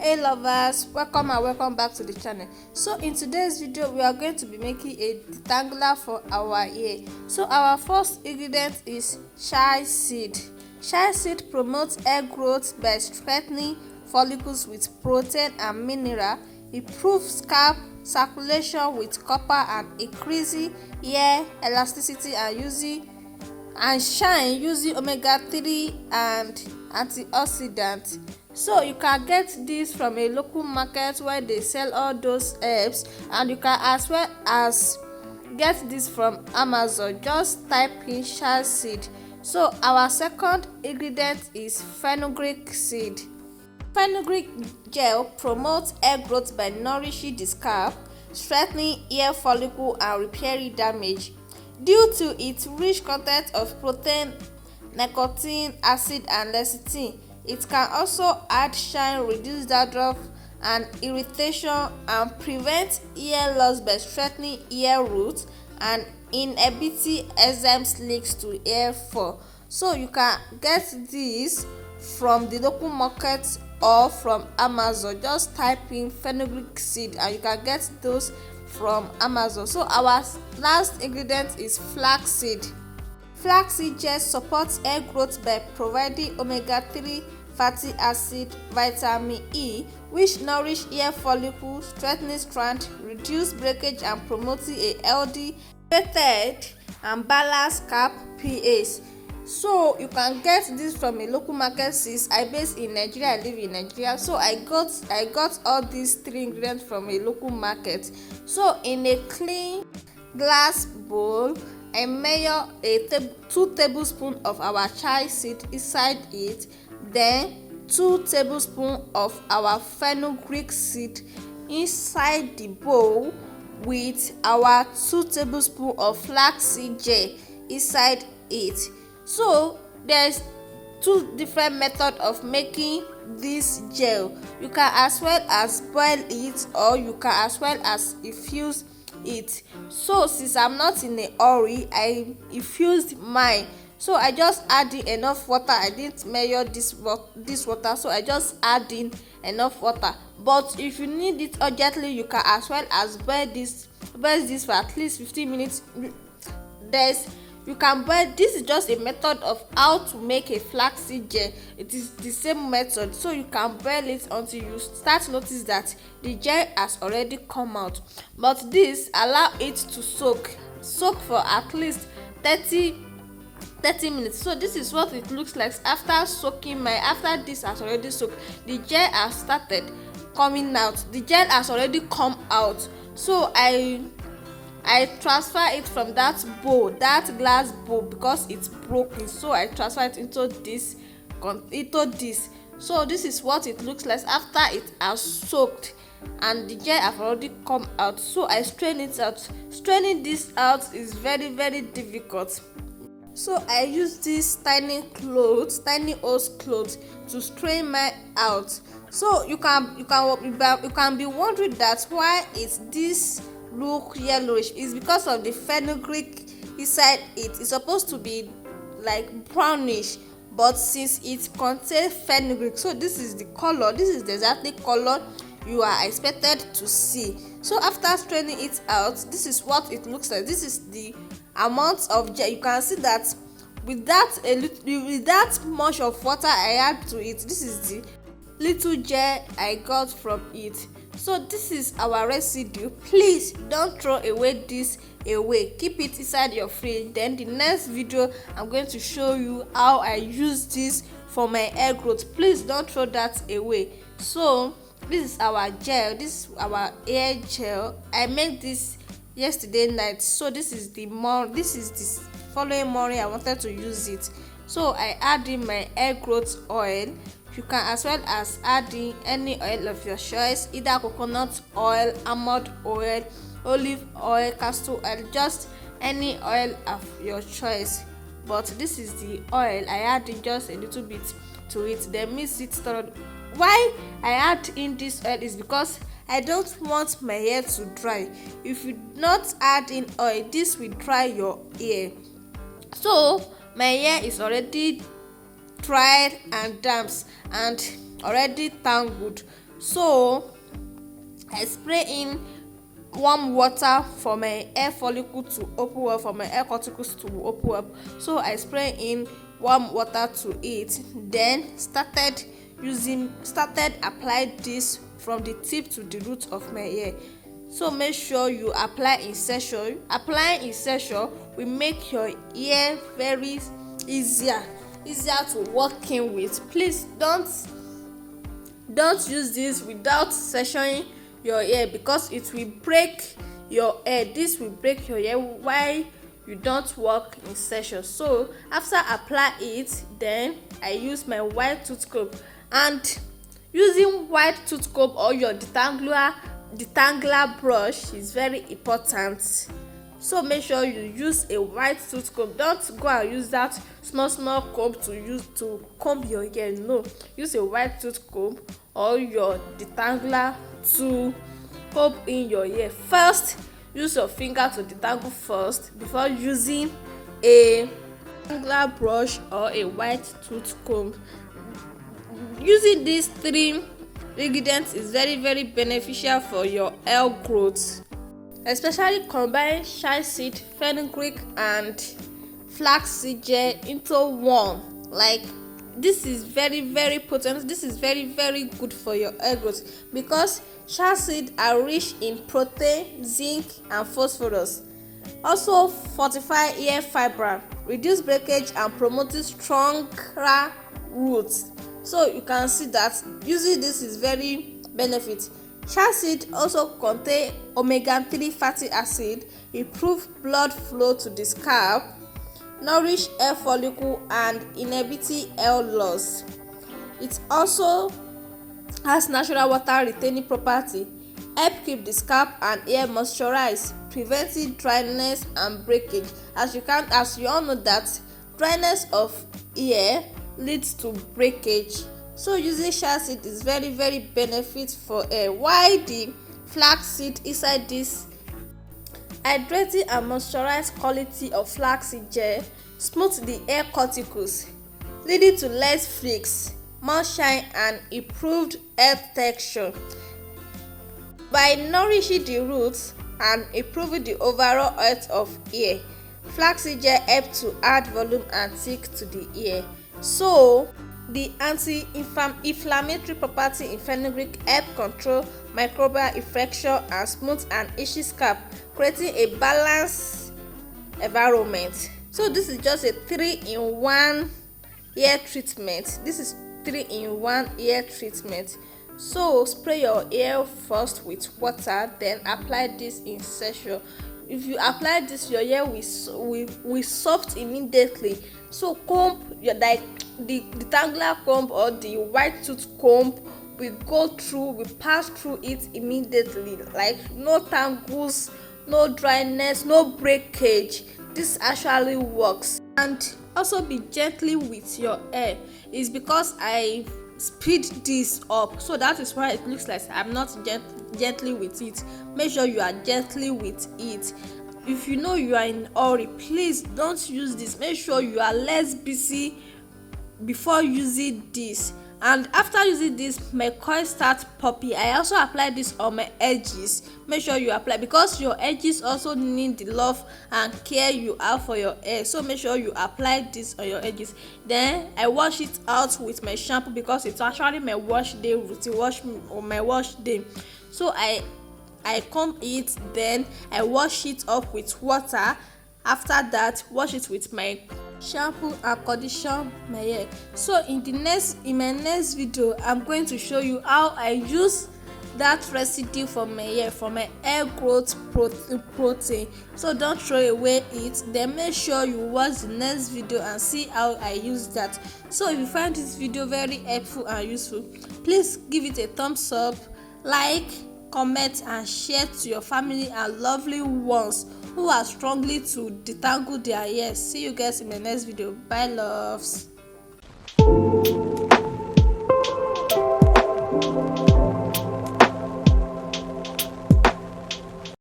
Hey lovers, welcome and welcome back to the channel. So in today's video we are going to be making a detangler for our hair. So our first ingredient is chia seed. Chia seed promotes hair growth by strengthening follicles with protein and mineral, improves scalp circulation with copper, and increasing hair elasticity and shine using omega-3 and antioxidants. So you can get this from a local market where they sell all those herbs, and you can as well as get this from Amazon. Just type in chia seed. So our second ingredient is fenugreek seed. Fenugreek gel promotes hair growth by nourishing the scalp, strengthening hair follicle and repairing damage. Due to its rich content of protein, nicotinic acid and lecithin, it can also add shine, reduce dandruff and irritation, and prevent hair loss by strengthening hair roots and inhibiting enzymes linked to hair fall. So you can get this from the local market or from Amazon. Just type in fenugreek seed and you can get those from Amazon. So our last ingredient is flaxseed. Flaxseed gel supports hair growth by providing omega-3 fatty acid, vitamin E, which nourish hair follicles, strengthening strand, reduce breakage, and promoting a healthy, hydrated, and balanced scalp pH. So you can get this from a local market since I base in Nigeria. I live in Nigeria, so I got all these three ingredients from a local market. So in a clean glass bowl, I measure 2 tablespoons of our chia seed inside it, then 2 tablespoons of our fenugreek seed inside the bowl with our 2 tablespoons of flaxseed gel inside it. So there's 2 different methods of making this gel. You can as well as boil it, or you can as well as infuse it. So since I'm not in a hurry, I infused mine. So I just add in enough water. I didn't measure this water, so I just add in enough water. But if you need it urgently, you can as well as boil this for at least 15 minutes. You can boil. This is just a method of how to make a flaxseed gel. It is the same method, so you can boil it until you start to notice that the gel has already come out. But this allow it to soak for at least 30 minutes. So this is what it looks like after soaking. After this has already soaked, the gel has started coming out. The gel has already come out. So I transfer it from that glass bowl, because it's broken. So I transfer it into this. So this is what it looks like after it has soaked and the gel have already come out. So I strain it out. Straining this out is very, very difficult. So I use this tiny hose cloth to strain mine out. So you can be wondering that why is this look yellowish. Is because of the fenugreek inside it. It's supposed to be like brownish, but since it contains fenugreek, so this is the color. This is the exactly color you are expected to see. So after straining it out, this is what it looks like. This is the amount of gel. You can see that with that much of water I add to it, this is the little gel I got from it. So this is our residue. Please don't throw away this away. Keep it inside your fridge. Then the next video I'm going to show you how I use this for my hair growth. Please don't throw that away. So this is our gel. This is our hair gel. I made this yesterday night. So this is the following morning I wanted to use it. So I add in my hair growth oil. You can as well as add in any oil of your choice, either coconut oil, almond oil, olive oil, castor oil, just any oil of your choice. But this is the oil. I add in just a little bit to it, then mix it thoroughly. Why I add in this oil is because I don't want my hair to dry. If you not add in oil, this will dry your hair. So my hair is already dried and damp and already tangled. So I spray in warm water for my hair follicle to open up, for my hair cuticles to open up. So I spray in warm water to it, then started apply this from the tip to the root of my hair. So make sure you apply in session. Applying in session will make your hair very easier to work in with. Please don't use this without sectioning your hair, because it will break your hair. This will break your hair while you don't work in session. So after apply it, then I use my white tooth comb, and using white tooth comb or your detangler brush is very important. So make sure you use a white tooth comb. Don't go and use that small comb to comb your hair. No, use a white tooth comb or your detangler to comb in your hair. First, use your finger to detangle first before using a detangler brush or a white tooth comb. Using these 3 ingredients is very beneficial for your hair growth, especially combine chia seed, fenugreek and flaxseed gel into one. Like, this is very potent. This is very good for your hair growth, because chia seed are rich in protein, zinc and phosphorus. Also fortify hair fiber, reduce breakage and promoting stronger roots. So you can see that using this is very benefit. Chia seed also contain omega-3 fatty acid, improve blood flow to the scalp, nourish hair follicle and inhibit hair loss. It also has natural water retaining property, help keep the scalp and hair moisturized, preventing dryness and breakage. As you all know that dryness of hair leads to breakage. So using chia seed is very benefit for hair, while the flax seed inside this hydrating and moisturized quality of flaxseed gel smooth the hair cuticles, leading to less frizz, more shine and improved hair texture. By nourishing the roots and improving the overall health of hair, flaxseed gel helps to add volume and thick to the hair. So the anti-inflammatory property in fenugreek help control microbial infection and smooth and itchy scalp, creating a balanced environment. So this is just a 3-in-1 hair treatment. This is 3-in-1 hair treatment. So spray your hair first with water, then apply this in session. If you apply this, your hair will soft immediately. So comb like the detangler comb or the white tooth comb will pass through it immediately. Like, no tangles, no dryness, no breakage. This actually works. And also be gently with your hair. It's because I speed this up, so that is why it looks like I'm not gently with it. Make sure you are gently with it. If you know you are in a hurry, please don't use this. Make sure you are less busy before using this. And after using this, my coil starts poppy. I also apply this on my edges. Make sure you apply, because your edges also need the love and care you have for your hair. So make sure you apply this on your edges. Then I wash it out with my shampoo, because it's actually my wash day routine, my wash day. So I comb it, then I wash it up with water. After that, wash it with my shampoo and condition my hair. So in my next video, I'm going to show you how I use that residue for my hair growth protein. So don't throw away it. Then make sure you watch the next video and see how I use that. So if you find this video very helpful and useful, please give it a thumbs up, like, comment and share to your family and lovely ones who are struggling to detangle their hair. See you guys in the next video. Bye loves.